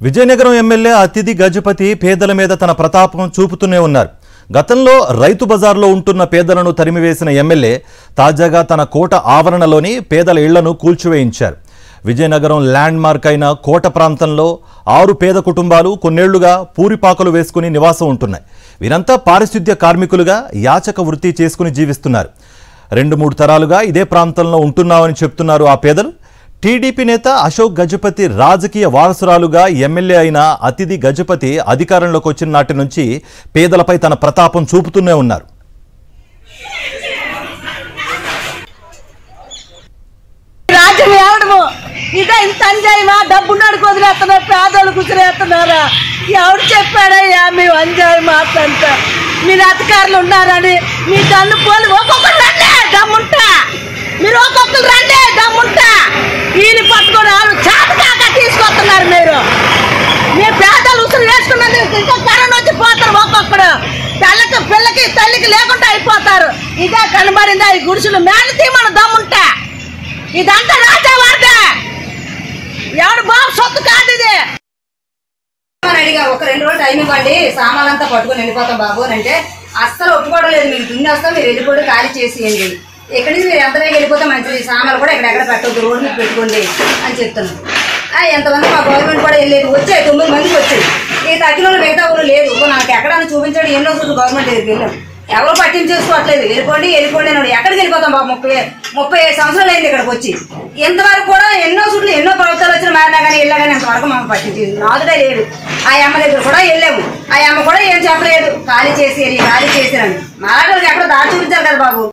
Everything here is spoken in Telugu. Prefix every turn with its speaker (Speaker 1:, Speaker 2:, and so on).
Speaker 1: విజయనగరం ఎమ్మెల్యే అతిథి గజపతి పేదల మీద తన ప్రతాపం చూపుతూనే ఉన్నారు. గతంలో రైతు బజార్లో ఉంటున్న పేదలను తరిమివేసిన ఎమ్మెల్యే తాజాగా తన కోట ఆవరణలోని పేదల ఇళ్లను కూల్చివేయించారు. విజయనగరం ల్యాండ్ మార్క్ అయిన కోట ప్రాంతంలో 6 పేద కుటుంబాలు కొన్నేళ్లుగా పూరిపాకలు వేసుకుని నివాసం ఉంటున్నాయి. వీరంతా పారిశుద్ధ్య కార్మికులుగా యాచక వృత్తి చేసుకుని జీవిస్తున్నారు. 2-3 తరాలుగా ఇదే ప్రాంతంలో ఉంటున్నామని చెప్తున్నారు ఆ పేదలు. టీడీపీ నేత అశోక్ గజపతి రాజకీయ వారసురాలుగా ఎమ్మెల్యే అయిన అతిథి గజపతి అధికారంలోకి వచ్చిన నాటి నుంచి పేదలపై తన ప్రతాపం చూపుతూనే ఉన్నారు.
Speaker 2: ఇదే ఇంత అంజాయమా? డబ్బున్నాడు వదిలేస్తున్నారు, పేదోళ్ళు కూర్చునేస్తున్నారా? ఎవరు చెప్పాడయ్యా మేము అంజాయి మాట్లాంట? మీరు అధికారులు ఉన్నారని మీ దన్ను పోలి ఒక్కొక్కరు రండి దమ్ముంటా, మీరు ఒక్కొక్కరు రండి దమ్ముంటా. ఈయన పట్టుకొని వాళ్ళు చేతకాక తీసుకొస్తున్నారు. మీరు మీ పేదలు ఉసులు వేసుకున్నది ఇంకా కరోనా వచ్చి పోతారు. ఒక్కొక్కడు పిల్లకి తల్లికి లేకుండా అయిపోతారు. ఇదే కనబడిందా ఈ గుడిసెలు మేనతీ మన దమ్ముంటా? ఇదంతా రాజావార్దే, ఎవడు బాబు సొత్తు కాదు ఇది.
Speaker 3: అడిగా ఒక 2 రోజులు టైం ఇవ్వండి, సామాన్లంతా పట్టుకొని వెళ్ళిపోతాం బాబు అని అంటే అస్సలు ఒప్పుకోవడం లేదు. మీరు దున్నేస్తాం, మీరు వెళ్ళిపోయి ఖాళీ చేసేయండి, ఇక్కడి నుంచి మీరు ఎంత వేగ వెళ్ళిపోతే మంచిది, సామాన్లు కూడా ఎక్కడెక్కడ పెట్టవద్దు, రోడ్డు మీద పెట్టుకోండి అని చెప్తున్నాను. ఎంతమంది మా గవర్నమెంట్ కూడా వెళ్ళేది, వచ్చాయి 9 మందికి వచ్చాయి. ఈ తగ్గిన వాళ్ళు మిగతా ఊరు లేదు. నాకు ఎక్కడన్నా చూపించాడు, ఎన్నో రోజులు గవర్నమెంట్ దగ్గరికి వెళ్ళాం, ఎవరో పట్టించేసుకోవట్లేదు. వెళ్ళిపోండి అన్నాడు. ఎక్కడికి వెళ్ళిపోతాం బాబు? 35 సంవత్సరాలు అయింది ఇక్కడికి వచ్చి. ఇంతవరకు కూడా ఎన్నో చోట్ల ఎన్నో ప్రభుత్వాలు వచ్చిన మారినా కానీ వెళ్ళా కానీ ఇంతవరకు మమ్మల్ని పట్టించేది నాదుడే లేదు. ఆ అమ్మ దగ్గర కూడా వెళ్ళాము, ఆ అమ్మ కూడా ఏం చెప్పలేదు, ఖాళీ చేసేయాలి ఖాళీ చేసేయాలని. మాలాంటి ఎక్కడో దారి చూపించారు కదా బాబు.